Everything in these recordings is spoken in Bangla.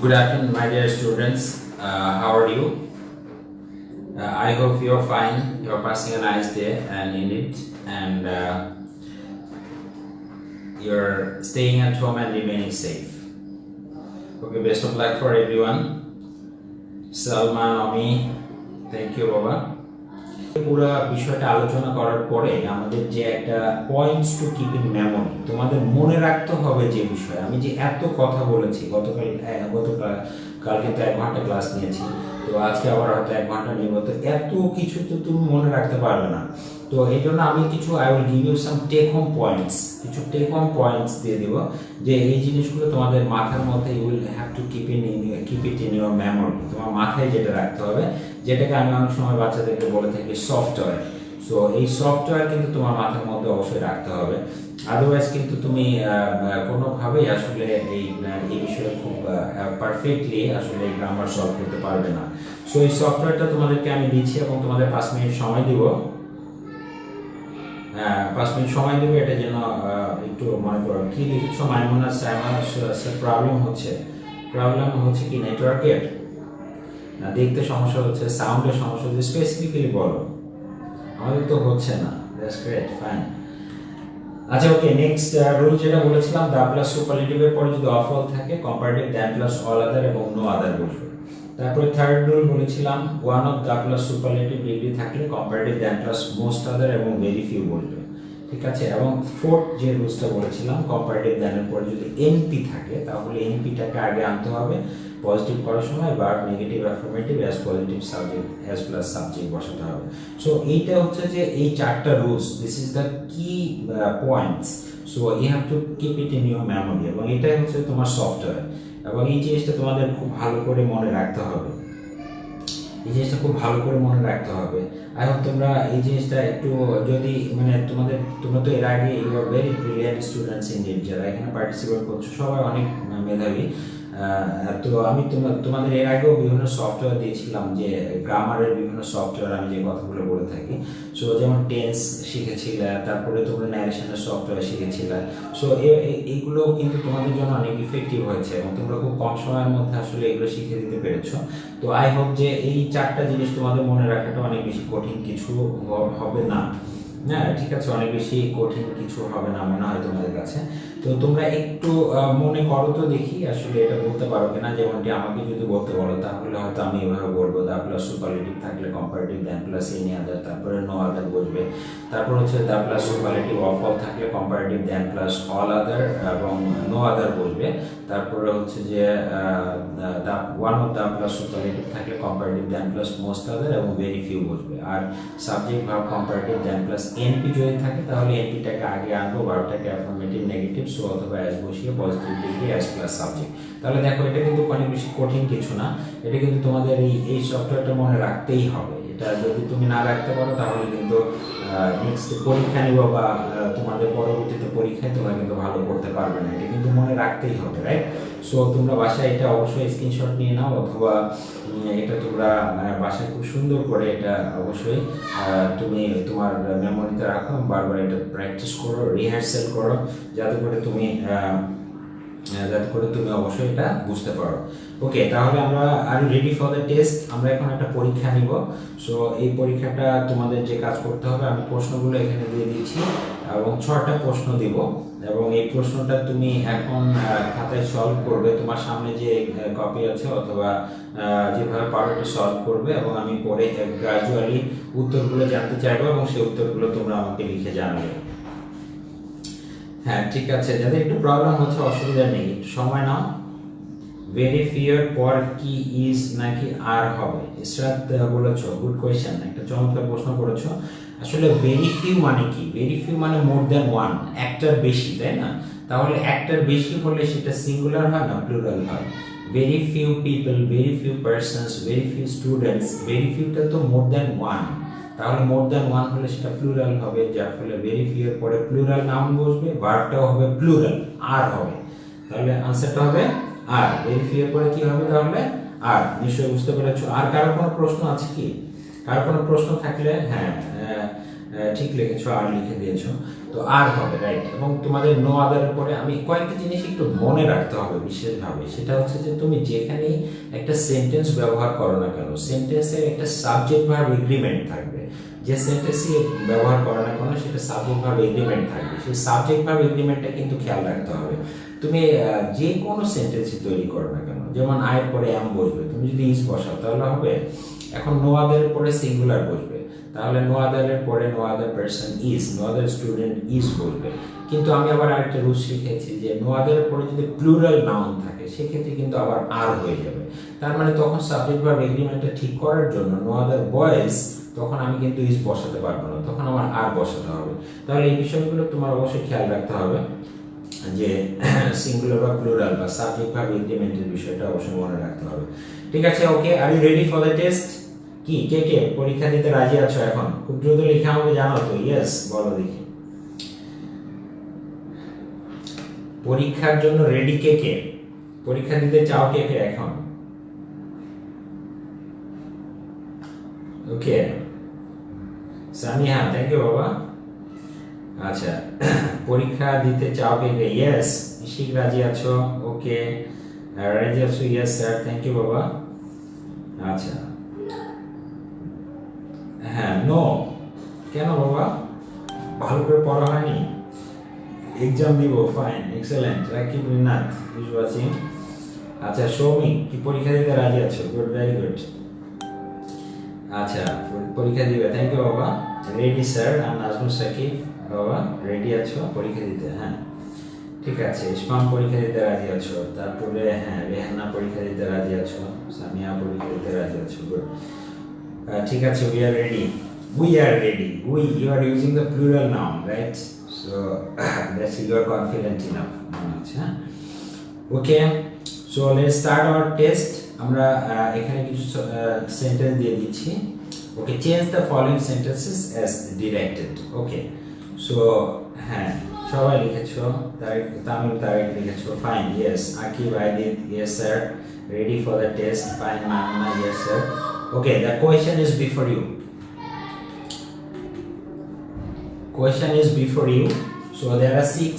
Good afternoon, my dear students. How are you? I hope you're fine. You're passing a nice day and in it, and you're staying at home and remaining safe. Okay, best of luck for everyone. Salman, Ami, thank you, Baba. পুরো বিষয়টা আলোচনা করার পরে আমাদের যে একটা points to keep in memory, তোমাদের মনে রাখতে হবে যে বিষয় আমি যে এত কথা বলেছি গতকাল কিন্তু 1 ঘন্টা ক্লাস নিয়েছি, তো আজকে আবার হয়তো 1 ঘন্টা নিব, তো এত কিছু তো তুমি মনে রাখতে পারবে না। তো এই জন্য আমি কিছু I will give you some take home points, কিছু টেক হোম পয়েন্টস দিয়ে দিব যে এই জিনিসগুলো তোমাদের মাথার মধ্যে you will have to keep it in your memory, তোমার মাথায় যেটা রাখতে হবে, যেটাকে আমি অনেক সময় বাচ্চাদেরকে বলে থাকি সফটওয়্যার। সো এই সফটওয়্যার কিন্তু তোমার মাথার মধ্যে অবশ্যই রাখতে হবে, আদারওয়াইজ কিন্তু তুমি কোনোভাবেই আসলে এই বিষয়ে খুব পারফেক্টলি আসলে এই গ্রামার সলভ করতে পারবে না। সো এই সফটওয়্যারটা তোমাদেরকে আমি দিচ্ছি এবং তোমাদের 5 মিনিট সময় দিব। 5 মিনিট সময় দেবে, এটা যেন একটু মনে করো কি লিখেছ মাইমুনা সাইমা। প্রবলেম হচ্ছে কি নেটওয়ার্কের, না দেখতে সমস্যা হচ্ছে, সাউন্ডের সমস্যা হচ্ছে, স্পেসিফিক্যালি বলো, আমাদের তো হচ্ছে না। That's great, fine. আচ্ছা, ওকে, নেক্সট রুল যেটা বলেছিলাম, দা প্লাস সুপারলেটিভের পরে যদি অফ অল থাকে comparative than plus all other এবং নো আদার বসবে। তারপরে থার্ড রুল বলেছিলাম, one of the plus superlative degree থাকলে comparative than plus most other এবং ভেরি ফিউ বসবে, ঠিক আছে। এবং ফোর্থ যে রুলসটা বলেছিলাম, কম্পারেটিভ দ্যানের পরে যদি এনপি থাকে তাহলে এনপিটাকে আগে আনতে হবে পজিটিভ করার সময়, বা negative affirmative as positive subject as plus subject বসাতে হবে। সো এইটা হচ্ছে যে এই 4টা rules, this is the key points. So you have to keep it in your memory, এবং এটাই হচ্ছে তোমার সফটওয়্যার, এবং এই জিনিসটা তোমাদের খুব ভালো করে মনে রাখতে হবে, এই জিনিসটা খুব ভালো করে মনে রাখতে হবে। আই হোপ তোমরা এই জিনিসটা একটু যদি মানে তোমরা তো এর আগে you are very brilliant students Indian, যারা এখানে পার্টিসিপেট করছো সবাই অনেক মেধাবী। তো আমি তোমাদের এর আগেও বিভিন্ন সফটওয়্যার দিয়েছিলাম, যে গ্রামারের বিভিন্ন সফটওয়্যার আমি যে কথাগুলো বলে থাকি। সো যেমন টেন্স শিখেছিলে, তারপরে তোমরা ন্যারেশনের সফটওয়্যার শিখেছিলে। সো এইগুলো কিন্তু তোমাদের জন্য অনেক ইফেক্টিভ হয়েছে এবং তোমরা খুব কম সময়ের মধ্যে আসলে এগুলো শিখে দিতে পেরেছো। তো আই হোপ যে এই 4টা জিনিস তোমাদের মনে রাখাটা অনেক বেশি কঠিন কিছু হবে না। হ্যাঁ, ঠিক আছে, অনেক বেশি কঠিন কিছু হবে না মনে হয় তোমাদের কাছে। তো তোমরা একটু মনে করো তো দেখি আসলে এটা বলতে পারো কিনা। যেমনটি আমাকে যদি বলতে বলো তাহলে হয়তো আমি এভাবে বলবো, দা প্লাস সুপারলেটিভ থাকলে comparative than plus any other, তারপরে নো আদার বসবে। তারপর হচ্ছে the plus superlative of all থাকলে comparative than plus all other এবং নো আদার বসবে। তারপরে হচ্ছে যে one of the plus superlative থাকলে comparative than plus most other এবং ভেরি ফিউ বসবে। আর subject verb comparative than plus NP যদি থাকে তাহলে এনপিটাকে আগে আনবো, ভার্বটাকে অ্যাফার্মেটিভ নেগেটিভ সো অথবা অ্যাজ বসিয়ে positive degree as plus subject. তাহলে দেখো এটা কিন্তু অনেক বেশি কঠিন কিছু না, এটা কিন্তু তোমাদের এই সফটওয়্যারটা মনে রাখতেই হবে। এটা যদি তুমি না রাখতে পারো তাহলে কিন্তু নেক্সট পরীক্ষা নিব বা তোমাদের পরবর্তীতে পরীক্ষায় তোমরা কিন্তু ভালো করতে পারবে না, এটা কিন্তু মনে রাখতেই হবে, রাইট। সো তোমরা বাসায় এটা অবশ্যই স্ক্রিনশট নিয়ে নাও, অথবা এটা তোমরা বাসায় খুব সুন্দর করে এটা অবশ্যই তুমি তোমার মেমোরিতে রাখো, বারবার এটা প্র্যাকটিস করো, রিহার্সাল করো, যাতে করে তুমি অবশ্যই এটা বুঝতে পারো। ওকে, তাহলে আমরা আর রেডি ফর দ্য টেস্ট, আমরা এখন একটা পরীক্ষা নিব। সো এই পরীক্ষাটা তোমাদের যে কাজ করতে হবে, আমি প্রশ্নগুলো এখানে দিয়ে দিচ্ছি এবং 6টা প্রশ্ন দিব, এবং এই প্রশ্নটা তুমি এখন খাতায় সলভ করবে। তোমার সামনে যে কপি আছে অথবা যেভাবে পারো এটা সলভ করবে, এবং আমি পরে গ্রাজুয়ালি উত্তরগুলো জানতে চাইবো এবং সেই উত্তরগুলো তোমরা আমাকে লিখে জানাবে। হ্যাঁ, ঠিক আছে, যাদের একটু প্রবলেম হচ্ছে অসুবিধা নেই, একটু সময় নাও। ভেরি ফিউর পর কি ইজ নাকি আর হবে? ইসরাত বলেছো, গুড কোয়েশ্চেন, একটা চমৎকার প্রশ্ন করেছো। আসলে ভেরি ফিউ মানে কি? ভেরি ফিউ মানে মোর দ্যান ওয়ান, একটার বেশি, তাই না? তাহলে একটার বেশি হলে সেটা সিঙ্গুলার হয় না প্লুরাল হয়। Very few people, very few persons, very few students, very ফিউটা তো মোর দ্যান ওয়ান, তাহলে মোর দ্যান ওয়ান হলে সেটা প্লুরাল হবে, যার ফলে ভেরি ফিউ এর পরে প্লুরাল নাউন বসবে, ভার্বটাও হবে প্লুরাল, আর হবে। তাহলে আনসারটা হবে আর। ভেরি ফিউ এর পরে কি হবে তাহলে? আর। নিশ্চয়ই বুঝতে পেরেছো। আর কারো কোনো প্রশ্ন আছে কি? কারো কোনো প্রশ্ন থাকলে হ্যাঁ ঠিক লিখেছো, আর লিখে দিয়েছো, তো আর হবে, রাইট। এবং তোমাদের নো আদারের পরে আমি কয়েকটা জিনিস একটু মনে রাখতে হবে বিশেষভাবে, সেটা হচ্ছে যে তুমি যেখানেই একটা সেন্টেন্স ব্যবহার করো না কেন, সেন্টেন্সের একটা সাবজেক্ট ভার্ব এগ্রিমেন্ট থাকবে। যে সেন্টেন্সই ব্যবহার করো না কেন সেটা সাবজেক্ট ভার্ব এগ্রিমেন্ট থাকবে, সেই সাবজেক্ট ভার্ব এগ্রিমেন্টটা কিন্তু খেয়াল রাখতে হবে। তুমি যে কোনো সেন্টেন্সই তৈরি করো না কেন, যেমন আয়ের পরে এম বসবে, তুমি যদি ইজ বসাও তাহলে হবে। এখন নো আদারের পরে সিঙ্গুলার বসবে, তাহলে নো আদারের পরে no other person is, no other student is বলবে। কিন্তু আমি আবার আরেকটা রুল শিখেছি যে নো আদারের পরে যদি প্লুরাল নাউন থাকে সেক্ষেত্রে কিন্তু আবার আর হয়ে যাবে। তার মানে তখন সাবজেক্ট ভার্ব এগ্রিমেন্টটা ঠিক করার জন্য নো আদার বয়েজ, তখন আমি কিন্তু ইজ বসাতে পারবো না, তখন আমার আর বসাতে হবে। তাহলে এই বিষয়গুলো তোমার অবশ্যই খেয়াল রাখতে হবে যে সিঙ্গুলার বা প্লুরাল বা সাবজেক্ট ভার্ব এগ্রিমেন্টের বিষয়টা অবশ্যই মনে রাখতে হবে। ঠিক আছে, okay, are you ready for the test? কি কে কে পরীক্ষা দিতে রাজি আছো? এখন খুব দ্রুত লিখে আমাকে জানাও তো, ইয়েস বলো দেখি। পরীক্ষার জন্য রেডি কে কে? পরীক্ষা দিতে চাও কে কে এখন? ওকে, সামিয়া, থ্যাংক ইউ বাবা। আচ্ছা, পরীক্ষা দিতে চাও কে কে? ইয়েস, ইশিক রাজি আছো? ওকে, রাজি আছো? ইয়েস স্যার, থ্যাংক ইউ বাবা। আচ্ছা, হ্যাঁ, নো কেন বাবা? ভালো করে পড়া হয়নি? এক্সাম দিব, fine, excellent, Rakib Rinath is watching. আচ্ছা, সৌমিক, কি পরীক্ষা দিতে রাজি আছো? Good, very good. আচ্ছা, পরীক্ষা দিবে, থ্যাংক ইউ বাবা। রেডি স্যার, আর নাজমুল সাকিব বাবা রেডি আছো পরীক্ষা দিতে? হ্যাঁ, ঠিক আছে। ইসমাম পরীক্ষা দিতে রাজি আছো? তারপরে হ্যাঁ, রেহানা পরীক্ষা দিতে রাজি আছো? সামিয়া পরীক্ষা দিতে রাজি আছো? গুড, ঠিক আছে। We are ready. We are ready. We, you are using the plural noun, right? So that's you are confident enough. আচ্ছা, okay. So let's start our test. আমরা এখানে কিছু সেন্টেন্স দিয়ে দিচ্ছি। Okay, change the following sentences as directed. Okay. So হ্যাঁ, সবাই লিখেছো, তামিম তারিক লিখেছো, fine, yes. Akib, I did, yes sir. Ready for the test, fine. Manna, yes sir. Okay, the question is before you. Question is before you. So there are 6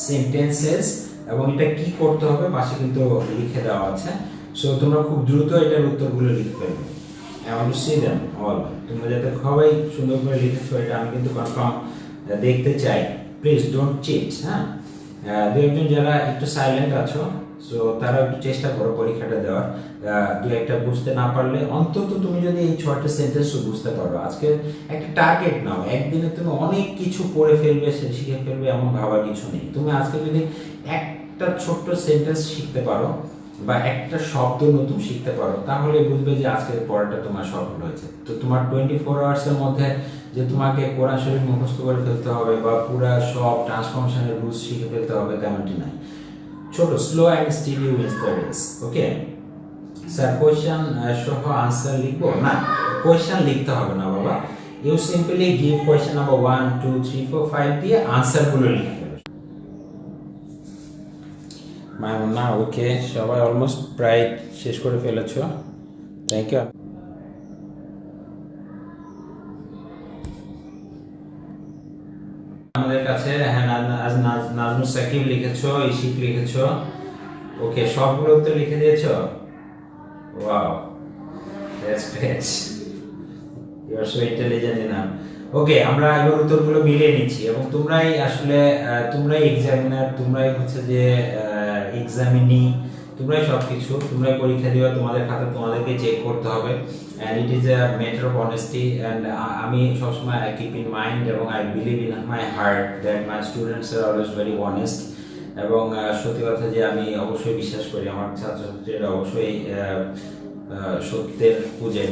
sentences এবং এটা কি করতে হবে পাশে কিন্তু লিখে দেওয়া আছে। সো তোমরা খুব দ্রুত এটার উত্তরগুলো লিখে ফেলবে। I want to see them all. তোমরা যাতে সবাই সুন্দর করে লিখেছো এটা আমি কিন্তু কনফার্ম দেখতে চাই। Please don't cheat. হ্যাঁ, দু একজন যারা একটু সাইলেন্ট আছো, সো তারা একটু চেষ্টা করো পরীক্ষাটা দেওয়ার। দু একটা বুঝতে না পারলে অন্তত তুমি যদি এই 6টা সেন্টেন্সও বুঝতে পারো, আজকে একটা টার্গেট নাও, একদিনে তুমি অনেক কিছু পড়ে ফেলবে, শিখে ফেলবে এমন ভাবার কিছু নেই। তুমি আজকে যদি একটা ছোট্ট সেন্টেন্স শিখতে পারো বা একটা শব্দ নতুন শিখতে পারো, তাহলে বুঝবে যে আজকের পড়াটা তোমার সফল হয়েছে। তো তোমার 24 আওয়ার্সের মধ্যে যে তোমাকে কোরআন শরীফ মুখস্থ করে ফেলতে হবে বা পুরা সব ট্রান্সফরমেশনের রুলস শিখে ফেলতে হবে তেমনটি নাই। ছোট, slow and steady wins the race. Okay sir, question সহ আনসার লিখবো না? কোয়েশ্চেন লিখতে হবে না বাবা, you simply give question number 1 2 3 4 5 দিয়ে আনসারগুলো লিখে ফেলো। মাইমুনা, ওকে, সবাই অলমোস্ট প্রায় শেষ করে ফেলেছো, থ্যাংক ইউ। আমাদের কাছে হ্যাঁ, নাজমুল সাকিব লিখেছো, ইশিক লিখেছো, ওকে, সবগুলো তো লিখে দিয়েছো। Wow, that's great, you are so intelligent enough. Okay, আমরা এবার উত্তরগুলো মিলিয়ে নিচ্ছি এবং তোমরাই আসলে তোমরাই এক্সামিনার, তোমরাই হচ্ছে যে এক্সামিনি, তোমরাই সবকিছু, তোমরাই পরীক্ষা দিবা, তোমাদের খাতা তোমাদেরকে চেক করতে হবে, and it is a matter of honesty, and আমি সবসময় I keep in mind এবং I believe in my heart that my students are always very honest, এবং সত্যি কথা যে আমি অবশ্যই বিশ্বাস করি আমার ছাত্রছাত্রীরা অবশ্যই সত্যের পূজারী।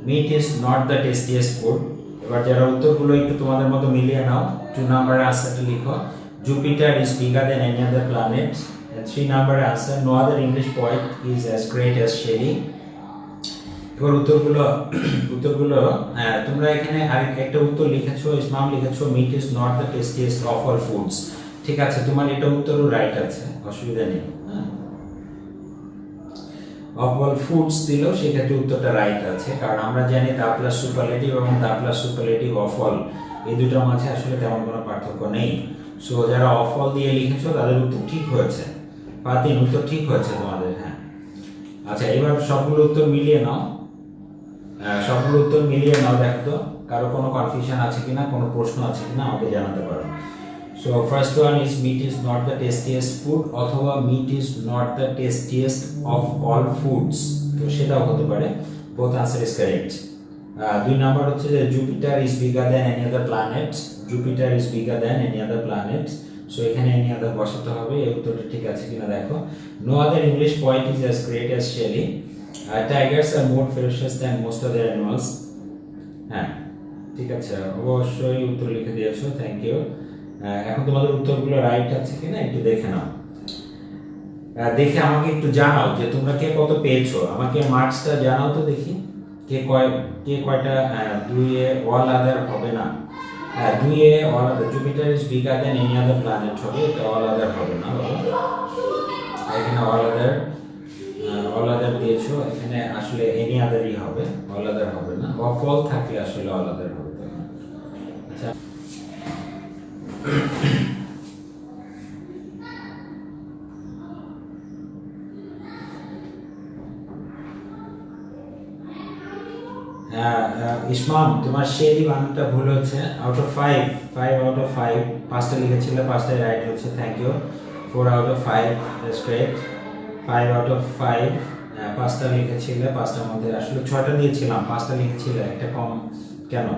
Meat is not the tastiest food. এবার যারা উত্তরগুলো একটু তোমাদের মতো মিলিয়ে নাও, 2 নাম্বারের আনসারটা লিখো, Jupiter is bigger than any other planet. 3 নাম্বারের answer, no other English poet is as great as Shelley. এবার উত্তরগুলো তোমরা এখানে আরেকটা উত্তর লিখেছো, ইসমাম লিখেছো, meat is not the tastiest of all foods. ঠিক আছে, তোমার এটা উত্তরও রাইট আছে, অসুবিধা নেই। অফ অল ফুডস দিলেও সেক্ষেত্রে উত্তরটা রাইট আছে, কারণ আমরা জানি দা প্লাস সুপারলেটিভ এবং the plus superlative of all এই দুটোর মাঝে আসলে তেমন কোনো পার্থক্য নেই। সো যারা অফল দিয়ে লিখেছো তাদের উত্তর ঠিক হয়েছে। ফাতিন উত্তর ঠিক হয়েছে তোমাদের, হ্যাঁ। আচ্ছা, এবার সবগুলো উত্তর মিলিয়ে নাও, সবগুলো উত্তর মিলিয়ে নাও, দেখো তো কারো কোনো কনফিউশন আছে কিনা, কোনো প্রশ্ন আছে কিনা আমাকে জানাতে পারো। So first one is meat is not the tastiest food, অথবা meat is not the tastiest of all foods, তো সেটাও হতে পারে। Both answer is correct. 2 number হচ্ছে যে Jupiter is bigger than any other planet, Jupiter is bigger than any other planet, so এখানে এনি আদার বসাতে হবে। এই উত্তরটা ঠিক আছে কিনা দেখো। No other English poet is as great as Shelley, tigers are more ferocious than most other animals, হ্যাঁ ঠিক আছে, অবশ্যই উত্তর লিখে দিয়েছো, থ্যাংক ইউ। এখন তোমাদের উত্তরগুলো রাইট আছে কিনা একটু দেখে নাও, দেখে আমাকে একটু জানাও যে তোমরা কে কত পেয়েছো, আমাকে মার্কসটা জানাও তো দেখি, কে কয়টা। 2 এ অল আদার হবে না, 2 এ all other, Jupiter is bigger than any other planet হবে, এটা অল আদার হবে না বাবা, এখানে অল আদার দিয়েছো, এখানে আসলে এনি আদারই হবে, অল আদার হবে না, অফল থাকলে আসলে অল আদার হবে। আচ্ছা, ইসমাম তোমার শেলি বানানটা ভুল হচ্ছে, আউট অফ 5 আউট অফ 5, 5টা লিখেছিলে, 5টাই রাইট হচ্ছে, thank you. 4 out of 5, that's great. 5 out of 5, 5টা লিখেছিলে, 5টার মধ্যে আসলে 6টা দিয়েছিলাম, 5টা লিখেছিলে, একটা কম কেন?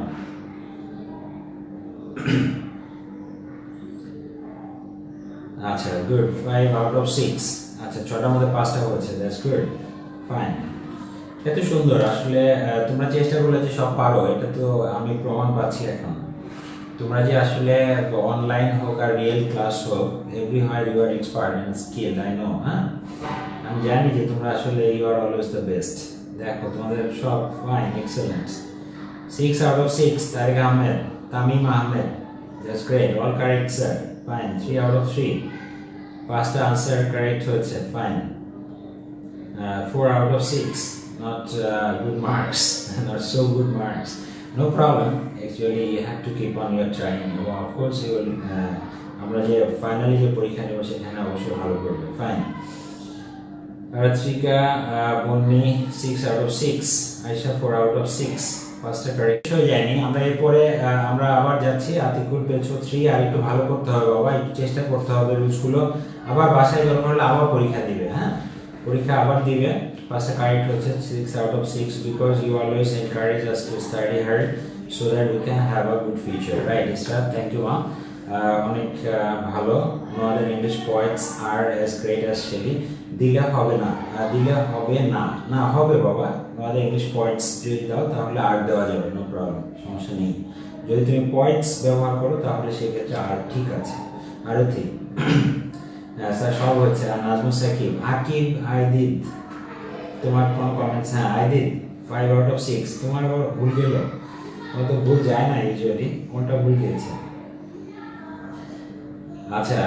আচ্ছা, গুড। 5 আউট অফ 6, আচ্ছা 6টার মধ্যে 5টা হয়েছে, দ্যাটস গুড, ফাইন। এত সুন্দর, আসলে তোমরা চেষ্টা করলে যে সব পারো, এটা তো আমি প্রমাণ পাচ্ছি এখন। তোমরা যে আসলে অনলাইন হোক আর রিয়েল ক্লাস হোক, everywhere you are expert and skilled, I know, হ্যাঁ আমি জানি যে তোমরা আসলে you are always the best. দেখো তোমাদের সব fine, excellent. 6 out of 6, Tariq Ahmed, Tamim Ahmed, that's great, all correct sir, fine. 3 out of 3, 5টা আনসার কারেক্ট হয়েছে, fine. 4 out of 6, not good marks, not so good marks. No problem. Actually, you have to keep on your trying. Of course, you will. আমরা যে ফাইনালি যে পরীক্ষা নেব সেখানে অবশ্যই ভালো করবে, fine. Ratrika Bonni 6 out of 6, Ayesha 4 out of 6, 5টা কারেক্ট হয়ে যায়নি। আমরা এরপরে আমরা আবার যাচ্ছি, আতিকুল পেয়েছো 3, আর একটু ভালো করতে হবে বাবা, একটু চেষ্টা করতে হবে, রুলসগুলো আবার বাসায় যখন হলে আবার পরীক্ষা দিবে, হ্যাঁ পরীক্ষা আবার দিবে। 5টা কারেক্ট হচ্ছে, 6 out of 6, because you always encourage us to study hard so that we can have a good future, right Isra? Thank you ma, অনেক ভালো। No other English poets are as great as Shelley, দিলে হবে না, দিলে হবে না, না হবে বাবা। No other English poets যদি দাও তাহলে আর দেওয়া যাবে, নো প্রবলেম, সমস্যা নেই। যদি তুমি poets ব্যবহার করো তাহলে সেক্ষেত্রে আর ঠিক আছে, আরও ঠিক। হ্যাঁ স্যার সব হচ্ছে। আর নাজমুল সাকিব, আকিব, আইদিদ, তোমার কোনো কমেন্টস? হ্যাঁ আইদিদ 5 out of 6, তোমার আবার ভুল গেল, তোমার তো ভুল যায় না ইউজুয়ালি, কোনটা ভুল গিয়েছে? আচ্ছা,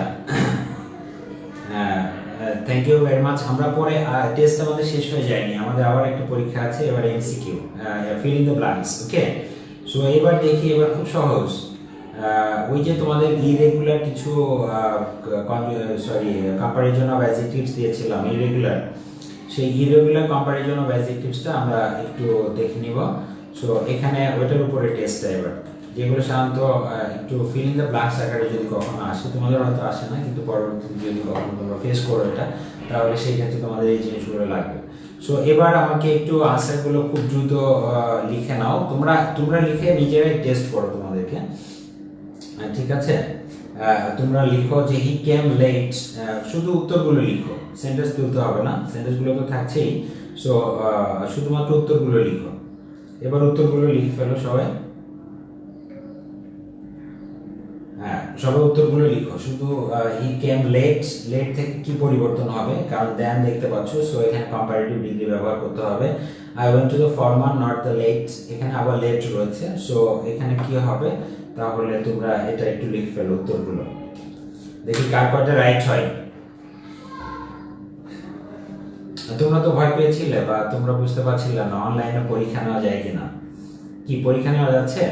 হ্যাঁ থ্যাংক ইউ ভেরি মাচ। আমরা পরে টেস্ট আমাদের শেষ হয়ে যায়নি, আমাদের আবার একটা পরীক্ষা আছে, এবার MCQ, fill in the blanks, okay. So এবার দেখি, এবার খুব সহজ। ওই যে তোমাদের ইরেগুলার কিছু কম্পারিজন অফ অ্যাডজেক্টিভস দিয়েছিলাম, ইরেগুলার, সেই ইরেগুলার কম্পারিজন অফ অ্যাডজেক্টিভসটা আমরা একটু দেখে নিব। সো এখানে ওইটার উপরে টেস্টটা, এবার যেগুলো সাধারণত একটু ফিল ইন দ্য ব্ল্যাঙ্কস আকারে যদি কখনো আসে, তোমাদের হয়তো আসে না, কিন্তু পরবর্তীতে যদি কখনো তোমরা ফেস করো এটা, তাহলে সেই ক্ষেত্রে তোমাদের এই জিনিসগুলো লাগবে। সো এবার আমাকে একটু আনসারগুলো খুব দ্রুত লিখে নাও, তোমরা লিখে নিজেরাই টেস্ট করো তোমাদেরকে, ঠিক আছে? তোমরা লিখো যে হি কেম লেট, শুধু উত্তরগুলো লিখো, সেন্টেন্স তুলতে হবে না, সেন্টেন্সগুলো তো থাকছেই। সো শুধুমাত্র উত্তরগুলো লিখো। এবার উত্তরগুলো লিখে ফেলো সবাই, হ্যাঁ সবাই উত্তরগুলো লিখো। শুধু হি কেম লেট, লেট থেকে কি পরিবর্তন হবে, কারণ দেন দেখতে পাচ্ছ, সো এখানে কম্পারেটিভ ডিগ্রি ব্যবহার করতে হবে। I went to the former not the late, এখানে আবার লেট রয়েছে, সো এখানে কি হবে, তাহলে তোমরা এটা একটু লিখে ফেলো উত্তরগুলো, দেখি কার কয়টা রাইট হয়। তোমরা তো ভয় পেয়েছিলে বা তোমরা বুঝতে পারছিলে না অনলাইনে পরীক্ষা নেওয়া যায় কিনা, কি পরীক্ষা নেওয়া যাচ্ছে?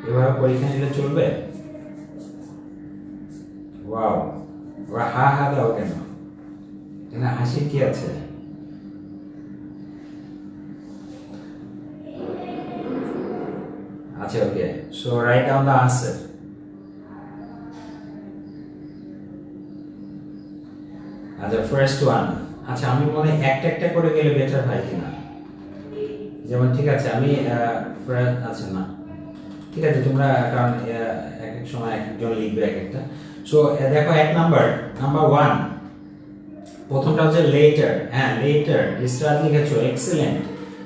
এভাবে পরীক্ষা নিলে চলবে? ওয়াও, ওরা হা হা দাও কেন? এখানে হাসির কি আছে? আচ্ছা, okay, so write down the answer. আচ্ছা, ফার্স্ট ওয়ান। আচ্ছা, আমি মনে একটা একটা করে গেলে বেটার হয় কিনা, যেমন ঠিক আছে আমি আচ্ছা না ঠিক আছে, তোমরা কারণ এক এক সময় এক একজন লিখবে এক একটা। সো দেখো, নাম্বার ওয়ান, প্রথমটা হচ্ছে লেটার। হ্যাঁ, লেটার স্টার লিখেছো, এক্সেলেন্ট।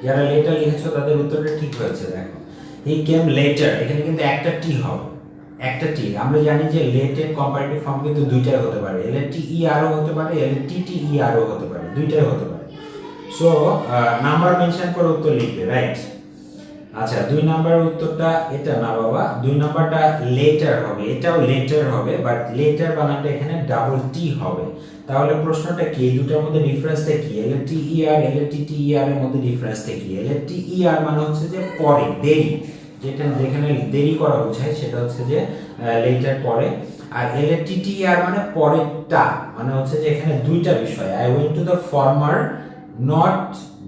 যারা লেটার লিখেছো তাদের উত্তরটা ঠিক হয়েছে। দেখো, হি কেম লেটার, এখানে কিন্তু একটা টি হবে, একটা টি। আমরা জানি যে লেটের কম্পারেটিভ ফর্ম কিন্তু দুইটাই হতে পারে, এল টি ই আরও হতে পারে, এল টি টি ই আরও হতে পারে, দুইটাই হতে পারে। সো নাম্বার মেনশন করে উত্তর লিখবে, রাইট। আচ্ছা, 2 নাম্বারের উত্তরটা এটা না বাবা, 2 নাম্বারটা লেটার হবে, এটাও লেটার হবে, বাট লেটার বানানটা এখানে ডাবল টি হবে। তাহলে প্রশ্নটা কি, এই দুটোর মধ্যে ডিফারেন্সটা কি? এল টি ই আর, এল টি টি ই আর এর মধ্যে ডিফারেন্সটা কি? এল টি ই আর মানে হচ্ছে যে পরে, দেরি, যেটা যেখানে দেরি করা বোঝায় সেটা হচ্ছে যে লেটার পরে। আর এল টি টি ই আর মানে পরেরটা, মানে হচ্ছে যে এখানে দুইটা বিষয়। I went to the former not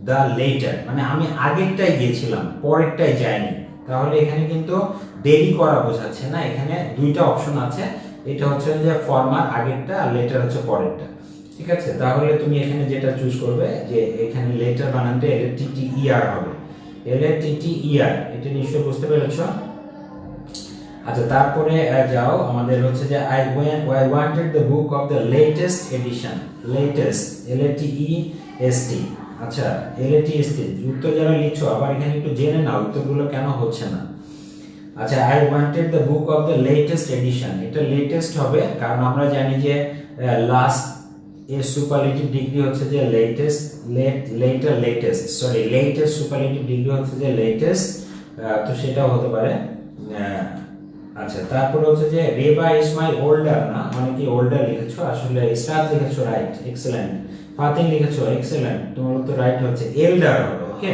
the letter, মানে আমি আগেরটাই গিয়েছিলাম, পরেরটাই যাইনি। তাহলে এখানে কিন্তু দেরি করা বোঝাচ্ছে না, এখানে দুইটা অপশন আছে, এটা হচ্ছে যে ফর্মার আগেরটা আর লেটার হচ্ছে পরেরটা। ঠিক আছে, তাহলে তুমি এখানে যেটা চুজ করবে যে এখানে লেটার বানানটা এল টি টি ই আর হবে, এল টি টি ই আর, এটা নিশ্চয়ই বুঝতে পেরেছো। আচ্ছা, তারপরে যাও, আমাদের হচ্ছে যে I wanted the book of the latest addition, latest L T E S T. আচ্ছা, এল টি এস টি উত্তর যারা লিখছো আবার এখানে একটু জেনে নাও উত্তরগুলো কেন হচ্ছে না। আচ্ছা, I wanted the book of the latest addition, এটা লেটেস্ট হবে কারণ আমরা জানি যে লাস্ট এর সুপারলেটিভ ডিগ্রি হচ্ছে যে লেটেস্ট, লেটেস্ট সুপারলেটিভ ডিগ্রি হচ্ছে যে লেটেস্ট, তো সেটাও হতে পারে। আচ্ছা, তারপর হচ্ছে যে রেবা ইজ মাই ওল্ডার, না মানে কি ওল্ডার লিখেছো, আসলে স্টার লিখেছো, রাইট, এক্সেলেন্ট। ফাতিন লিখেছো, এক্সেলেন্ট, তোমার উত্তর রাইট হচ্ছে এল্ডার হবে। ওকে,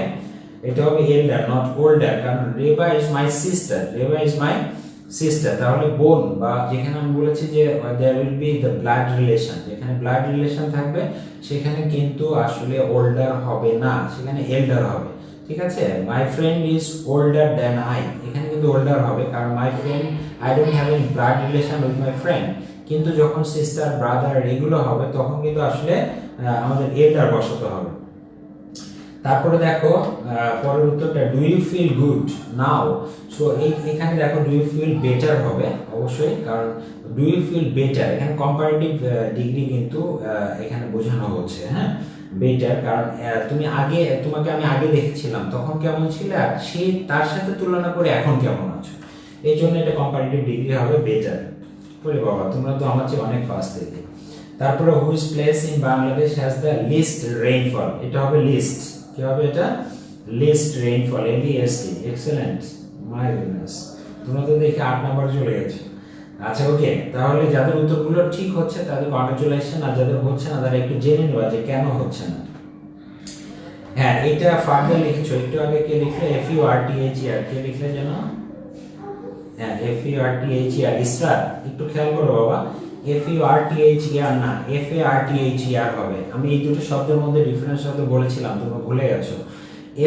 এটা হবে এল্ডার, নট ওল্ডার, কারণ Reba is my sister, Reba is my sister, তাহলে বোন, বা যেখানে আমি বলেছি যে there will be the blood relation, যেখানে ব্লাড রিলেশন থাকবে সেখানে কিন্তু আসলে ওল্ডার হবে না, সেখানে এল্ডার হবে। ঠিক আছে, my friend is older than I, এখানে কিন্তু ওল্ডার হবে কারণ my friend, I don't have any blood relation with my friend. কিন্তু যখন সিস্টার, ব্রাদার এগুলো হবে তখন কিন্তু আসলে আমাদের এল্ডার বসাতে হবে। তারপরে দেখো পরের উত্তরটা, do you feel good now. So এখানে দেখো ডু ইউ ফিল বেটার হবে অবশ্যই, কারণ ডু ইউ ফিল বেটার এখানে কম্পারেটিভ ডিগ্রি কিন্তু এখানে বোঝানো হচ্ছে। হ্যাঁ, বেটার, কারণ তোমাকে আমি আগে দেখেছিলাম তখন কেমন ছিল আর সে তার সাথে তুলনা করে এখন কেমন আছো, এই জন্য এটা কম্পারেটিভ ডিগ্রি হবে বেটার। বলে বাবা, তোমরা তো আমার চেয়ে অনেক ফাস্ট দেখি। তারপরে which place in Bangladesh has the least rainfall, এটা হবে লিস্ট, কি হবে এটা, least rainfall, L E S T, excellent, my goodness, তোমরা তো দেখি 8 নাম্বার চলে গেছে। আচ্ছা, ওকে, তাহলে যাদের উত্তরগুলো ঠিক হচ্ছে তাদের কংগ্রাচুলেশন, আর যাদের হচ্ছে না তারা একটু জেনে নেওয়া যে কেন হচ্ছে না। হ্যাঁ, এটা ফার্দার লিখেছো, একটু আগে কে লিখলে, F U R T H E R, কে লিখলে জানো? হ্যাঁ, F U R T H E R, Israr, একটু খেয়াল করো বাবা, F U R T H E R না, এফ এ আর টি এইচ ই আর হবে। আমি এই দুটো শব্দের মধ্যে ডিফারেন্স হতে বলেছিলাম, তোমরা ভুলে গেছো।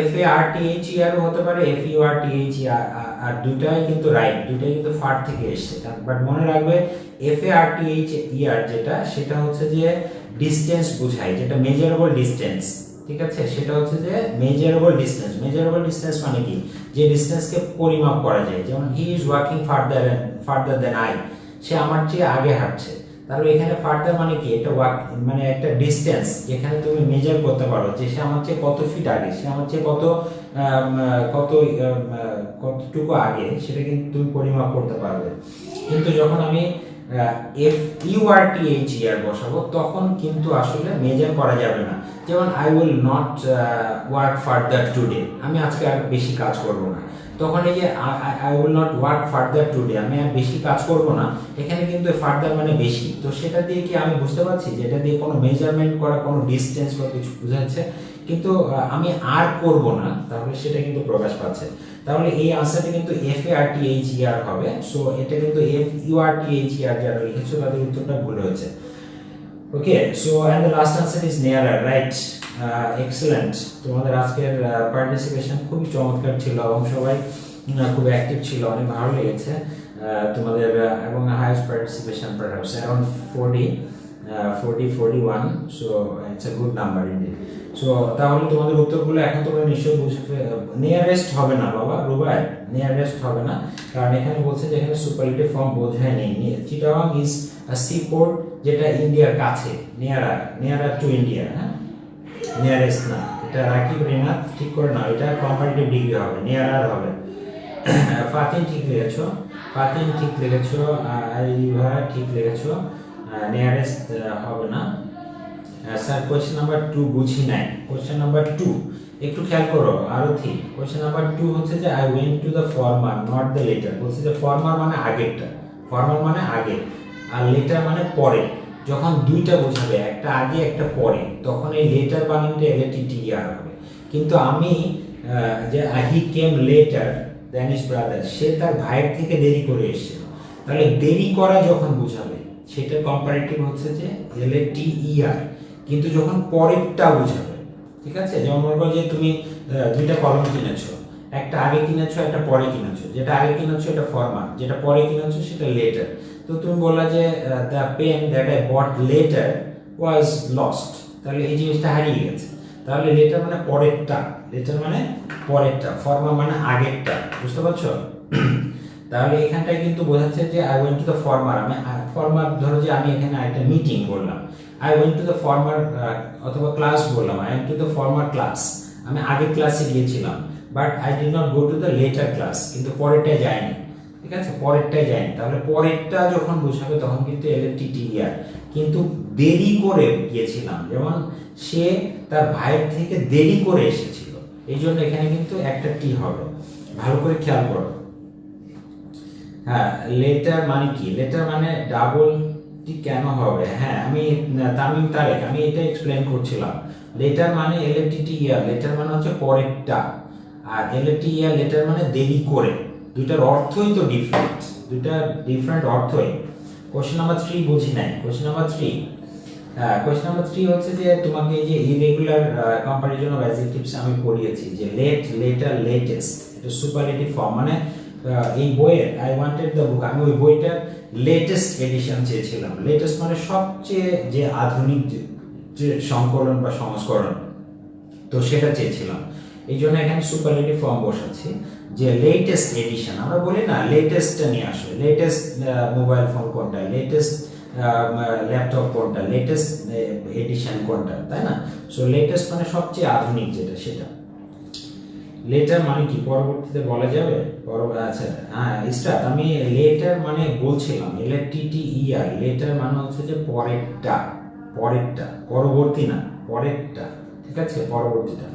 এফ এ আর টি এইচ ই আর হতে পারে, F U R T H E R, আর দুটাই কিন্তু রাইট, দুটাই কিন্তু ফার থেকে এসেছে। বাট মনে রাখবে এফ এ আর টি এইচ ই আর যেটা, সেটা হচ্ছে যে ডিসটেন্স বোঝায়, যেটা মেজারেবল ডিসটেন্স। ঠিক আছে, সেটা হচ্ছে যে মেজারেবল ডিসটেন্স। মেজারেবল ডিসটেন্স মানে কি, যে ডিসটেন্সকে পরিমাপ করা যায়, যেমন he is walking farther than I, সে আমার চেয়ে আগে হাঁটছে। তাহলে এখানে ফার্দার মানে কি, এটা মানে একটা ডিসটেন্স যেখানে তুমি মেজার করতে পারো যে সে আমার চেয়ে কত ফিট আগে, সে আমার চেয়ে কতটুকু আগে, সেটা কিন্তু তুমি পরিমাপ করতে পারবে। কিন্তু যখন আমি F U R T H E R বসাবো তখন কিন্তু আসলে মেজার করা যাবে না। যেমন I will not work further today, আমি আজকে আর বেশি কাজ করব না। তখন এই যে I will not work further today, আমি আর বেশি কাজ করব না, এখানে কিন্তু ফার্দার মানে বেশি, তো সেটা দিয়ে কি আমি বুঝতে পারছি যে এটা দিয়ে কোনো মেজারমেন্ট করা, কোনো ডিস্টেন্স বা কিছু বোঝাচ্ছে, কিন্তু আমি আর করব না, তাহলে সেটা কিন্তু প্রকাশ পাচ্ছে। তাহলে এই আনসারটা কিন্তু FARTHER হবে। সো এটা কিন্তু FURTHER যারা লিখেছো তাদের উত্তরটা ভুল হয়েছে। Okay, so and the last answer is nearer, right. Excellent, তোমাদের আজকের পার্টিসিপেশন খুবই চমৎকার ছিল এবং সবাই খুব অ্যাক্টিভ ছিল, অনেক ভালো লেগেছে তোমাদের, এবং highest participation perhaps around 41, so it's a good number indeed. So তাহলে তোমাদের উত্তরগুলো এখন তোমরা নিশ্চয়ই বুঝে, নিয়ারেস্ট হবে না বাবা রুবাই, নিয়ারেস্ট হবে না, কারণ এখানে বলছে যে এখানে সুপারলেটিভ ফর্ম বোঝায় নেই। Chittagong is a sea port, যেটা ইন্ডিয়ার কাছে, নিয়ারার টু ইন্ডিয়া, হ্যাঁ, নিয়ারেস্ট না। এটা রাকিব রিনাত ঠিক করে না, এটা কম্পারেটিভ ডিগ্রি হবে, নিয়ারার হবে। ফাতিন ঠিক লিখেছো, ফাতিন ঠিক লিখেছো, আইভা ঠিক লিখেছো, নিয়ারেস্ট হবে না। স্যার কোয়েশ্চেন নাম্বার 2 বুঝি নাই, কোয়েশ্চেন নাম্বার 2 একটু খেয়াল করো আরো ঠিক। কোয়েশ্চেন নাম্বার 2 হচ্ছে যে I went to the former not the letter, বলছে যে ফর্মার মানে আগেরটা, ফর্মার মানে আগে, আর লেটার মানে পরে। যখন দুইটা বোঝাবে, একটা আগে একটা পরে, তখন এই লেটার বানানটা LATTER হবে। কিন্তু আমি যে হি কেম লেটার দ্যান হিজ ব্রাদার, সে তার ভাইয়ের থেকে দেরি করে এসেছিল, তাহলে দেরি করা যখন বোঝাবে সেটা কম্পারেটিভ হচ্ছে যে LATER। কিন্তু যখন পরেরটা বোঝাবে, ঠিক আছে, যেমন মনে করো যে তুমি দুইটা কলম কিনেছো, একটা আগে কিনেছো একটা পরে কিনেছো, যেটা আগে কিনেছো এটা ফর্মার, যেটা পরে কিনেছো সেটা লেটার। তো তুমি বললা যে the pen that I bought later was lost, তাহলে এই জিনিসটা হারিয়ে গেছে। তাহলে লেটার মানে পরেরটা, লেটার মানে পরেরটা, ফর্মার মানে আগেরটা, বুঝতে পারছো? তাহলে এখানটায় কিন্তু বোঝাচ্ছে যে I went to the former, আমি ফর্মার, ধরো যে আমি এখানে একটা মিটিং বললাম, I went to the former, অথবা ক্লাস বললাম, I went to the former class, আমি আগের ক্লাসে গিয়েছিলাম, but I did not go to the letter class, কিন্তু পরেরটায় যায়নি, ঠিক আছে, পরেরটায় যায়নি। তাহলে পরেরটা যখন বোঝাবে তখন কিন্তু LATTER। কিন্তু দেরি করে গিয়েছিলাম, যেমন সে তার ভাইয়ের থেকে দেরি করে এসেছিল, এই জন্য এখানে কিন্তু একটা টি হবে, ভালো করে খেয়াল করো। হ্যাঁ, লেটার মানে কি, লেটার মানে ডাবল টি কেন হবে? হ্যাঁ, আমি তামিম তারেক, আমি এটা এক্সপ্লেন করছিলাম। লেটার মানে LATTER, লেটার মানে হচ্ছে পরেরটা, আর LATER লেটার মানে দেরি করে, দুইটার অর্থই তো ডিফারেন্ট, দুইটা ডিফারেন্ট অর্থই। কোশ্চেন নাম্বার 3 বুঝি নাই, কোশ্চেন নাম্বার 3, কোশ্চেন নাম্বার 3 হচ্ছে যে তোমাকে এই যে ইরেগুলার কম্পারিজন অফ অ্যাডজেক্টিভস আমি পড়িয়েছি, যে লেট, লেটার, লেটেস্ট, এটা সুপারলেটিভ ফর্ম। মানে এই বইয়ের আই ওয়ান্টেড দ্য বুক, আমি ওই বইটার লেটেস্ট এডিশন চেয়েছিলাম। লেটেস্ট মানে সবচেয়ে যে আধুনিক যে সংকলন বা সংস্করণ, তো সেটা চেয়েছিলাম, এই জন্য এখানে সুপারলেটিভ ফর্ম বসাচ্ছি, যে লেটেস্ট এডিশন। আমরা বলি না লেটেস্টটা নিয়ে আসো, লেটেস্ট মোবাইল ফোন কোনটা, লেটেস্ট ল্যাপটপ কোনটা, লেটেস্ট এডিশন কোনটা, তাই না? সো লেটেস্ট মানে সবচেয়ে আধুনিক যেটা, সেটা। লেটার মানে কি পরবর্তীতে বলা যাবে? আচ্ছা, হ্যাঁ স্টার্ট, আমি লেটার মানে বলছিলাম LATTER, লেটার মানে হচ্ছে যে পরেরটা, পরেরটা, পরবর্তী না, পরেরটা, ঠিক আছে, পরবর্তীটা।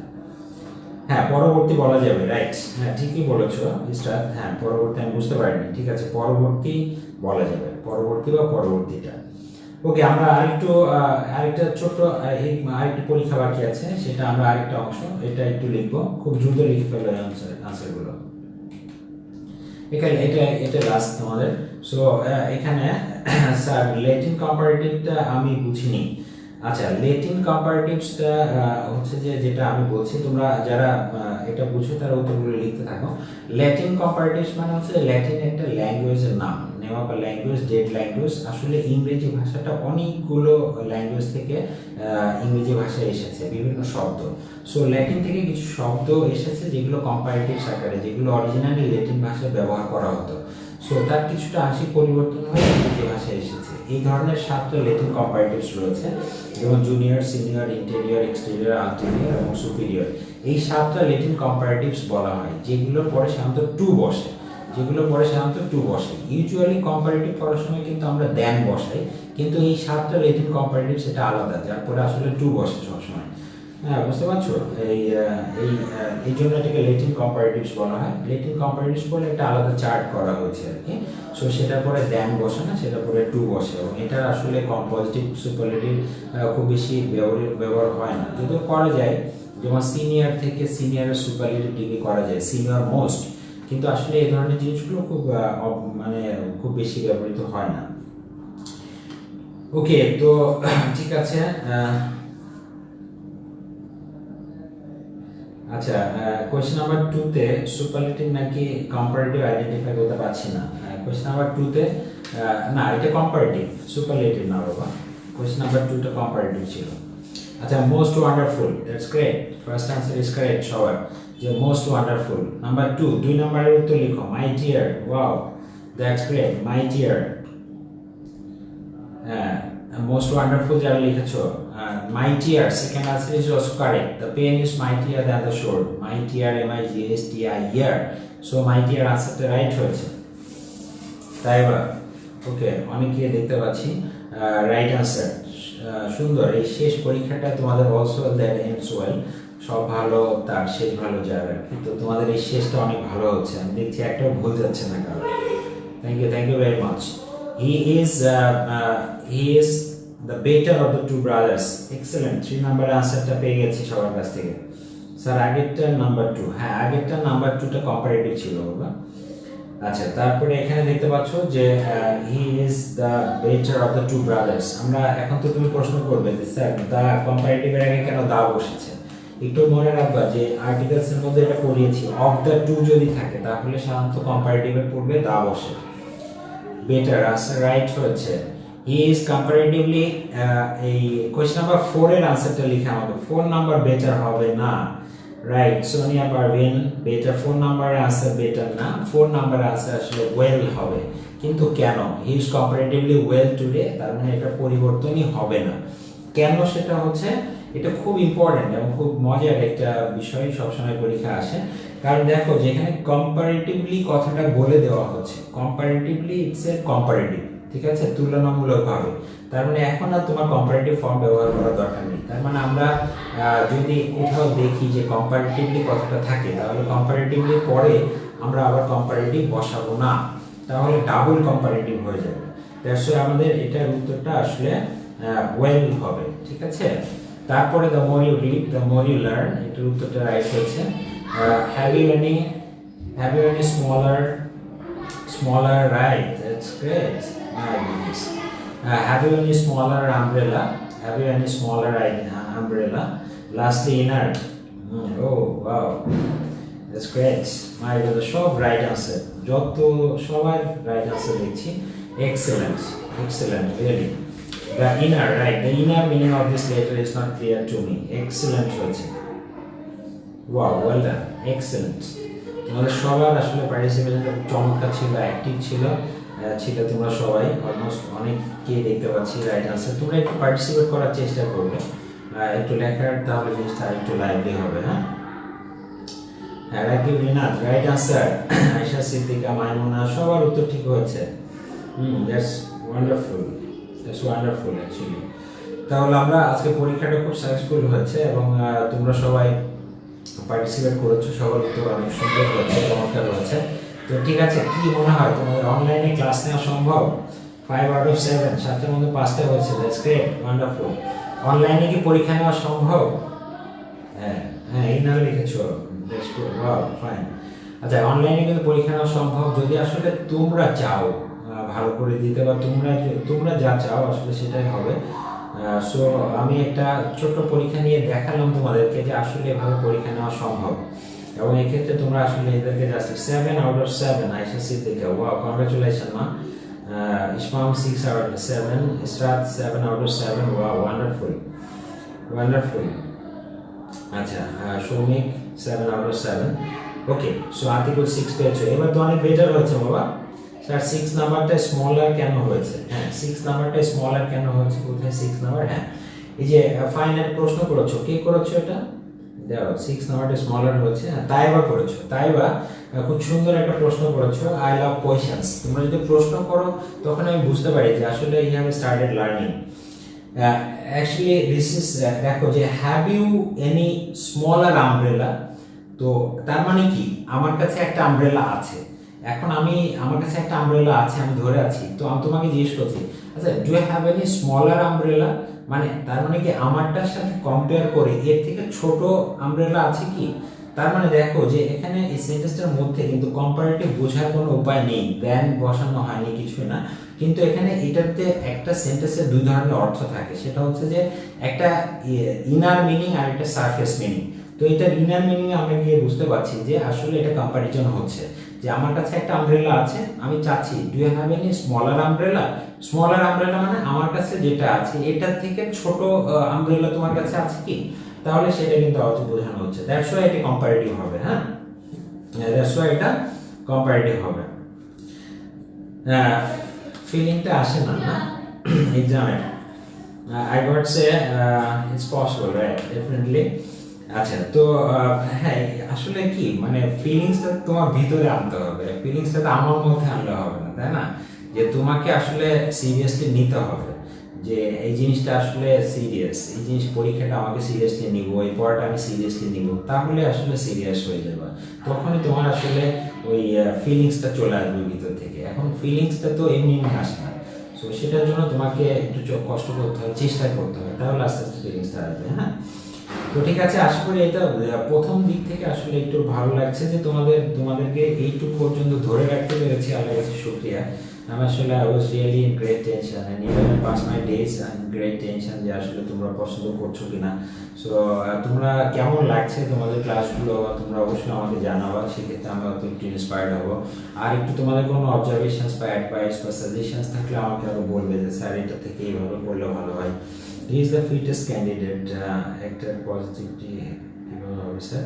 হ্যাঁ, পরবর্তী বলা যাবে, রাইট, হ্যাঁ ঠিকই বলেছো স্টার্ট, হ্যাঁ পরবর্তী আমি বুঝতে পারিনি, ঠিক আছে, পরবর্তী বলা যাবে, পরবর্তী বা পরবর্তীটা। ওকে, আমরা আরেকটা ছোট্ট আরেকটি পরীক্ষা বাকি আছে, সেটা আমরা আরেকটা অংশ এটা একটু লিখবো, খুব দ্রুত লিখে ফেলো আনসারগুলো। এখানে এটা লাস্ট তোমাদের। সো এখানে স্যার ল্যাটিন কম্পারেটিভটা আমি বুঝিনি। আচ্ছা, ল্যাটিন কম্পারেটিভসটা হচ্ছে যে যেটা আমি বলছি, তোমরা যারা এটা বুঝো তারা উত্তরগুলো লিখতে থাকো। ল্যাটিন কম্পারেটিভস মানে হচ্ছে ল্যাটিন একটা ল্যাঙ্গুয়েজের নাম, name of a language, dead language. আসলে ইংরেজি ভাষাটা অনেকগুলো ল্যাঙ্গুয়েজ থেকে ইংরেজি ভাষায় এসেছে বিভিন্ন শব্দ। সো ল্যাটিন থেকে কিছু শব্দ এসেছে যেগুলো কম্পারেটিভস আকারে, যেগুলো অরিজিনালি ল্যাটিন ভাষায় ব্যবহার করা হতো। সো তার কিছুটা আংশিক পরিবর্তন হয়ে ইংরেজি ভাষায় এসেছে। এই ধরনের 7টা ল্যাটিন কম্পারেটিভস রয়েছে, যেমন জুনিয়র, সিনিয়র, ইন্টেরিয়র, এক্সটেরিয়র, আলটেরিয়র এবং সুপিরিয়র। এই 7টা ল্যাটিন কম্পারেটিভস বলা হয়, যেগুলোর পরে সাধারণত টু বসে, ইউজুয়ালি কম্পারেটিভ করার সময় কিন্তু আমরা দেন বসাই, কিন্তু এই 7টা ল্যাটিন কম্পারেটিভস এটা আলাদা, যার পরে আসলে টু বসে সবসময়। হ্যাঁ, বুঝতে পারছো? এই এই জন্য এটাকে লেটিন কম্পারেটিভস বলা হয়। লেটিন কম্পারেটিভস বলে একটা আলাদা চার্ট করা হয়েছে আর কি। সো সেটার পরে দ্যান বসে না, সেটার পরে টু বসে, এবং এটা আসলে কম্পোজিটিভ সুপারলেটিভ খুব বেশি ব্যবহার হয় না, যদিও করা যায়, যেমন সিনিয়র থেকে সিনিয়রের সুপারলেটিভ ডিগ্রি করা যায়, সিনিয়র মোস্ট, কিন্তু আসলে এই ধরনের জিনিসগুলো খুব মানে খুব বেশি ব্যবহৃত হয় না। ওকে, তো ঠিক আছে। আচ্ছা, কোয়েশ্চেন নাম্বার 2 তে সুপারলেটিভ নাকি কম্পারেটিভ আইডেন্টিফাই করতে পারছি না। কোয়েশ্চেন নাম্বার 2 তে না, এটা কম্পারেটিভ, সুপারলেটিভ না বাবা। কোয়েশ্চেন নাম্বার 2 টা কম্পারেটিভ ছিল। আচ্ছা, most wonderful, that's great, first answer is correct সবার, যে মোস্ট ওয়ান্ডারফুল। নাম্বার 2, 2 নম্বরের উত্তর লিখো, my dear, wow, that's great, my dear. Most wonderful যারা লিখেছো, mightier, second answer is also correct. The pen is mightier than the sword. Mightier, mightier. So mightier answer টা রাইট হয়েছে, তাই বা? ওকে, অনেকে দেখতে পাচ্ছি রাইট আনসার। সুন্দর, এই শেষ পরীক্ষাটা তোমাদের অলসো দ্যাট এন্ডস ওয়েল, সব ভালো তার শেষ ভালো যাবে, তো তোমাদের এই শেষটা অনেক ভালো হচ্ছে, আমি দেখছি একটাও ভুল যাচ্ছে না কারণ। Thank you very much. He is the better of the two brothers. Excellent, 3 number আনসারটা পেয়ে গেছি সবার কাছ থেকে। স্যার আগেরটা নাম্বার 2, হ্যাঁ আগেরটা নাম্বার 2 টা কম্পারেটিভ ছিল বাবা। আচ্ছা, তারপরে এখানে দেখতে পাচ্ছ যে he is the better of the two brothers। আমরা এখন তো তুমি প্রশ্ন করবে যে স্যার দা কম্পারেটিভ এর আগে কেন দা বসেছে, একটু মনে রাখবা যে আর্টিকেলস এর মধ্যে এটা পড়িয়েছি, অফ দ্য টু যদি থাকে তাহলে সাধারণত কম্পারেটিভ এর পূর্বে দা বসে। বেটার আনসার রাইট হচ্ছে। হি ইজ কম্পারেটিভলি, এই কোশ্চেন নাম্বার 4 এর আনসারটা লিখে আমাকে, 4 নাম্বার বেটার হবে না, রাইট? সোনিয়া পারভিন, বেটার 4 নাম্বারের আনসার বেটার না, 4 নাম্বারের আনসার আসলে ওয়েল হবে। কিন্তু কেন? He is comparatively well today, তার মানে এটা পরিবর্তনই হবে না। কেন সেটা হচ্ছে, এটা খুব ইম্পর্টেন্ট এবং খুব মজার একটা বিষয়, সবসময় পরীক্ষা আসে। কারণ দেখো, যেখানে কম্পারেটিভলি কথাটা বলে দেওয়া হচ্ছে, কম্পারেটিভলি ইটস এ কম্পারেটিভ, ঠিক আছে, তুলনামূলকভাবে, তার মানে এখন আর তোমার কম্পারেটিভ ফর্ম ব্যবহার করার দরকার নেই। তার মানে আমরা যদি কোথাও দেখি যে কম্পারেটিভলি কথাটা থাকে, তাহলে কম্পারেটিভলি পরে আমরা আবার কম্পারেটিভ বসাবো না, তাহলে ডাবল কম্পারেটিভ হয়ে যাবে। দ্যাটস ওয়াই আমাদের এটার উত্তরটা আসলে ওয়েল হবে, ঠিক আছে। তারপরে the more you read the more you learn, এটার উত্তরটা রাইট হচ্ছে। Have you any smaller, right? That's great. My goodness. Have you any smaller umbrella? Have you any smaller umbrella? Lastly, inner. Oh wow, that's great. My goodness, সব right answer. যত সবাই right answer দেখছি। Excellent, really. The inner, right? The inner meaning of this letter is not clear to me. Excellent হয়েছে। Wow, well done. Excellent. তোমাদের সবার আসলে পার্টিসিপেশনটা চমৎকার ছিল, অ্যাক্টিভ ছিল তোমরা সবাই, অলমোস্ট অনেককেই দেখতে পাচ্ছি রাইট আনসার। তোমরা একটু পার্টিসিপেট করার চেষ্টা করবে, একটু লেখার, তাহলে জিনিসটা একটু লাইভলি হবে। হ্যাঁ, রাকিব রিনাত রাইট আনসার। আয়েশা সিদ্দিকা, মাইমুনা, সবার উত্তর ঠিক হয়েছে। That's wonderful actually. তাহলে আমরা আজকে পরীক্ষাটা খুব সাকসেসফুল হয়েছে এবং তোমরা সবাই পার্টিসিপেট করেছো, সবার উত্তর অনেক সুন্দর হয়েছে, চমৎকার হয়েছে। তো ঠিক আছে, কি মনে হয় তোমাদের অনলাইনে ক্লাস নেওয়া সম্ভব? 5 out of 7, 7টার মধ্যে 5টা হয়েছে, দ্যাটস গ্রেট, ওয়ান্ডারফুল। অনলাইনে কি পরীক্ষা নেওয়া সম্ভব? হ্যাঁ, ইনার লিখেছো, দ্যাটস গুড, ওয়াও, ফাইন। আচ্ছা, অনলাইনে কিন্তু পরীক্ষা নেওয়া সম্ভব যদি আসলে তোমরা চাও ভালো করে দিতে, বা তোমরা যা চাও আসলে সেটাই হবে। সো আমি একটা ছোট্ট পরীক্ষা নিয়ে দেখালাম তোমাদেরকে যে আসলে এভাবে পরীক্ষা নেওয়া সম্ভব, এবং এক্ষেত্রে তোমরা আসলে এদেরকে just 7 out of 7। Ayesha Siddika, wow, congratulation মা। Ismam 6 out of 7, Israt 7 out of 7, wow, wonderful. আচ্ছা, Soumik 7 out of 7। Okay, so Atikul 6 পেয়েছো, এবার তো অনেক বেটার হয়েছে বাবা। স্যার 6 নাম্বারটা স্মলার কেন হয়েছে? হ্যাঁ, 6 নাম্বারটা স্মলার কেন হয়েছে? কোথায় 6 নাম্বার? হ্যাঁ, এই যে ফাইনাল প্রশ্ন করেছো, কে করেছো এটা? দেখো, 6 নাম্বারটা স্মলার হয়েছে। তাইবা করেছো, তাইবা খুব সুন্দর একটা প্রশ্ন করেছো। I love questions. তোমরা যদি প্রশ্ন করো তখন আমি বুঝতে পারি যে আসলে you have started learning. Actually this is দেখো যে have you any smaller umbrella, তো তার মানে কি আমার কাছে একটা আমব্রেলা আছে। এখন আমার কাছে একটা আমব্রেলা আছে, আমি ধরে আছি, তো আমি তোমাকে জিজ্ঞেস করছি আচ্ছা do you have any smaller umbrella, মানে তার মানে কি আমারটার সাথে কম্পেয়ার করে এর থেকে ছোট আমব্রেলা আছে কি। তার মানে দেখো যে এখানে এই সেন্টেন্সটার মধ্যে কিন্তু কম্পারেটিভ বোঝার কোনো উপায় নেই, দেন বসানো হয়নি কিছু না, কিন্তু এখানে এটাতে একটা সেন্টেন্সের দুই ধরনের অর্থ থাকে, সেটা হচ্ছে যে একটা ইনার মিনিং আর একটা সারফেস মিনিং। তো এটার ইনার মিনিং আমরা গিয়ে বুঝতে পারছি যে আসলে এটা কম্পারিজন হচ্ছে, যে আমার কাছে একটা আমব্রেলা আছে, আমি চাচ্ছি do you have any smaller umbrella. Smaller umbrella মানে আমার কাছে যেটা আছে এটার থেকে ছোট আমব্রেলা তোমার কাছে আছে কি, তাহলে সেটা কিন্তু অর্থ বোঝানো হচ্ছে। দ্যাটস ওয়াই এটা কম্পারেটিভ হবে। হ্যাঁ, দ্যাটস ওয়াই এটা কম্পারেটিভ হবে। ফিলিংটা আসে না না এক্সামে। I got say it's possible right, definitely. আচ্ছা, তো হ্যাঁ আসলে কি মানে ফিলিংসটা তোমার ভিতরে আনতে হবে, ফিলিংসটা তো আমার মধ্যে আনলে হবে না, তাই না? যে তোমাকে আসলে সিরিয়াসলি নিতে হবে যে এই জিনিসটা আসলে সিরিয়াস, এই জিনিস পরীক্ষাটা আমাকে সিরিয়াসলি নিব, এই পড়াটা আমি সিরিয়াসলি নিব, তাহলে আসলে সিরিয়াস হয়ে যাবে, তখনই তোমার আসলে ওই ফিলিংসটা চলে আসবে ভিতর থেকে। এখন ফিলিংসটা তো এমনি এমনি আসে না, সো সেটার জন্য তোমাকে একটু কষ্ট করতে হবে, চেষ্টা করতে হবে, তাহলে আস্তে আস্তে ফিলিংসটা আসবে। হ্যাঁ, তো ঠিক আছে, আশা করি এটা প্রথম দিক থেকে আসলে একটু ভালো লাগছে যে তোমাদেরকে এইটুকু পর্যন্ত ধরে রাখতে পেরেছি, আল্লাহর কাছে শুকরিয়া। আমি আসলে I was really in great tension and even I passed my days in great tension যে আসলে তোমরা পছন্দ করছো কিনা। সো তোমরা কেমন লাগছে তোমাদের ক্লাসগুলো তোমরা অবশ্যই আমাকে জানাবা, সেক্ষেত্রে আমরা একটু ইন্সপায়ার্ড হবো। আর একটু তোমাদের কোনো অবজারভেশনস বা অ্যাডভাইস বা সাজেশনস থাকলে আমাকে আরো বলবে যে স্যার এটা থেকে এইভাবে করলে ভালো হয়। He is the fittest candidate, actor positivity officer.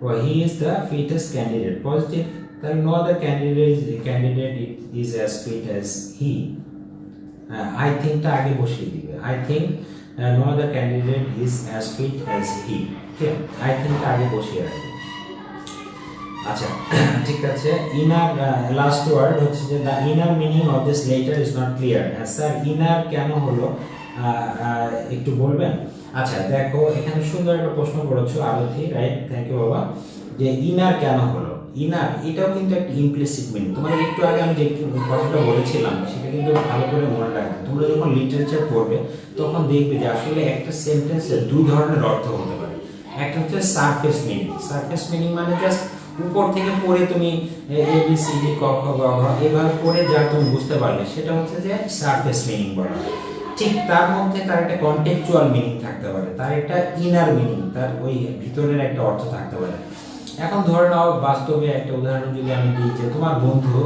Well, he is the fittest candidate. Positive. There no other candidate is as fit as he. I think টা আগে বসিয়ে দিবে। I think no other candidate is as fit as he. Okay. I think টা আগে বসিয়ে রাখবে। আচ্ছা, ঠিক আছে। ইনার লাস্ট ওয়ার্ড হচ্ছে যে the inner meaning of this letter is not clear. Sir inner কেন হলো একটু বলবেন? আচ্ছা দেখো, এখানে সুন্দর একটা প্রশ্ন করেছো আরতি, রাইট, থ্যাংক ইউ বাবা। যে ইনার কেন হলো, ইনার এটাও কিন্তু একটা ইমপ্লিসিট মিনিং। তোমাদের একটু আগে আমি যে কথাটা বলেছিলাম সেটা কিন্তু ভালো করে মনে রাখবে। তোমরা যখন লিটারেচার পড়বে তখন দেখবে যে আসলে একটা সেন্টেন্সের দুই ধরনের অর্থ হতে পারে। একটা হচ্ছে সারফেস মিনিং। সারফেস মিনিং মানে জাস্ট উপর থেকে পড়ে তুমি এ বি সি ডি ক খ গ ঘ এভাবে পড়ে যা তুমি বুঝতে পারলে সেটা হচ্ছে যে সারফেস মিনিং বলা হয়। ঠিক তার মধ্যে তার একটা কন্টেক্সচুয়াল মিনিং থাকতে পারে, তার একটা ইনার মিনিং, তার ওই ভিতরের একটা অর্থ থাকতে পারে। এখন ধরে নাও বাস্তবে একটা উদাহরণ যদি আমি দিই, যে তোমার বন্ধু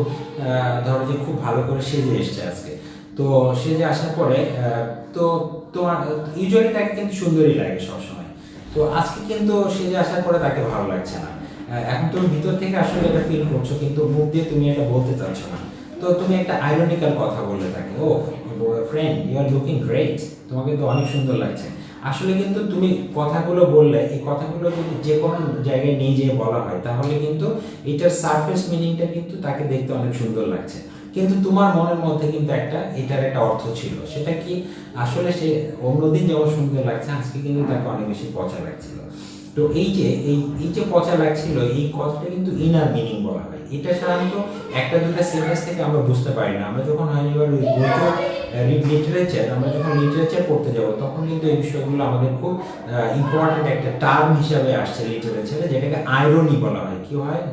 ধরো যে খুব ভালো করে সেজে এসছে আজকে, তো সেজে আসার পরে তো তোমার ইউজুয়ালি তাকে কিন্তু সুন্দরই লাগে সবসময়, তো আজকে কিন্তু সেজে আসার পরে তাকে ভালো লাগছে না। এখন তুমি ভিতর থেকে আসলে এটা ফিল করছো কিন্তু মুখ দিয়ে তুমি এটা বলতে চাচ্ছ না, তো তুমি একটা আইরনিক্যাল কথা বললে তাকে, oh friend you are looking great, তোমাকে তো অনেক সুন্দর লাগছে। আসলে কিন্তু তুমি কথাগুলো বললে, এই কথাগুলো যদি যে কোনো জায়গায় নিয়ে যেয়ে বলা হয় তাহলে কিন্তু এটার সারফেস মিনিংটা কিন্তু তাকে দেখতে অনেক সুন্দর লাগছে, কিন্তু তোমার মনের মধ্যে কিন্তু এটার একটা অর্থ ছিল। সেটা কি, আসলে সে অন্যদিন যেমন সুন্দর লাগছে আজকে কিন্তু তাকে অনেক বেশি পচা লাগছিল। তো এই যে পচা লাগছিল, এই কথাটা কিন্তু ইনার মিনিং বলা হয়। এটা সাধারণত একটা দুটা সেন্টেন্স থেকে আমরা বুঝতে পারি না। আমরা যখন লিটারেচার পড়তে যাব তখন কিন্তু এই বিষয়গুলো আমাদের খুব ইম্পর্টেন্ট একটা টার্ম হিসাবে আসছে লিটারেচারে, যেটাকে আইরনি বলা হয়।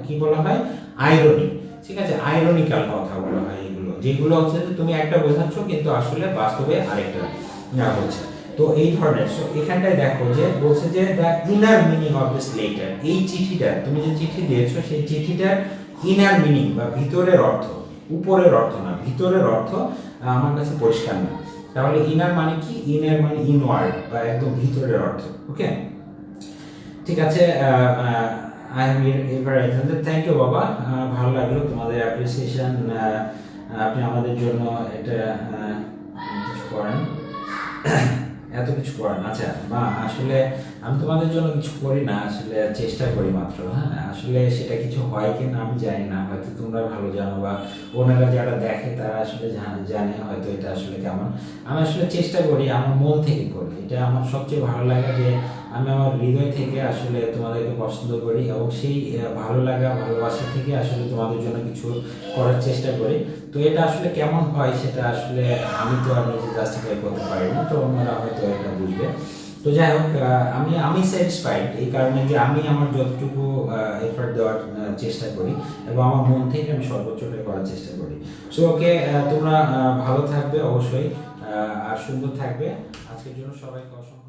কি বলা হয়? আইরনি। ঠিক আছে, আইরনিক্যাল কথা বলা হয় এগুলো, যেগুলো হচ্ছে যে তুমি একটা বোঝাচ্ছ কিন্তু আসলে বাস্তবে আরেকটা হচ্ছে। তো এই ধরনের, এখানটায় দেখো যে বলছে যে the inner meaning of this letter, এই চিঠিটা তুমি যে চিঠি দিয়েছো সেই চিঠিটার ইনার মিনিং বা ভিতরের অর্থ, উপরের অর্থ না, ভিতরের অর্থ আমার কাছে পরিষ্কার না। তাহলে ইনার মানে কি? ইনার মানে ইনওয়ার্ড বা একদম ভিতরের অর্থ। ওকে, ঠিক আছে। থ্যাংক ইউ বাবা, ভালো লাগলো তোমাদের অ্যাপ্রিসিয়েশন, আপনি আমাদের জন্য এটা কিছু করেন। এত কিছু করেন। আচ্ছা মা, আসলে আমি তোমাদের জন্য কিছু করি না, আসলে চেষ্টা করি মাত্র। হ্যাঁ, আসলে সেটা কিছু হয় কিনা আমি জানি না, হয়তো তোমরা ভালো জানো বা ওনারা যারা দেখে তারা আসলে জানে হয়তো এটা আসলে কেমন। আমি আসলে চেষ্টা করি, আমার মন থেকে করি, এটা আমার সবচেয়ে ভালো লাগে যে আমি আমার হৃদয় থেকে আসলে তোমাদেরকে পছন্দ করি এবং সেই ভালো লাগা ভালোবাসা থেকে আসলে তোমাদের জন্য কিছু করার চেষ্টা করি। তো এটা আসলে কেমন হয় সেটা আসলে আমি তো আর নিজে জাস্টিফাই করতে পারি না, তো অন্যরা হয়তো এটা বুঝবে। তো যাই হোক, আমি স্যাটিসফাইড এই কারণে যে আমি আমার যতটুকু এফর্ট দেওয়ার চেষ্টা করি এবং আমার মন থেকে আমি সর্বোচ্চটা করার চেষ্টা করি। সো ওকে, তোমরা ভালো থাকবে অবশ্যই, আর সুন্দর থাকবে। আজকের জন্য সবাইকে অসংখ্য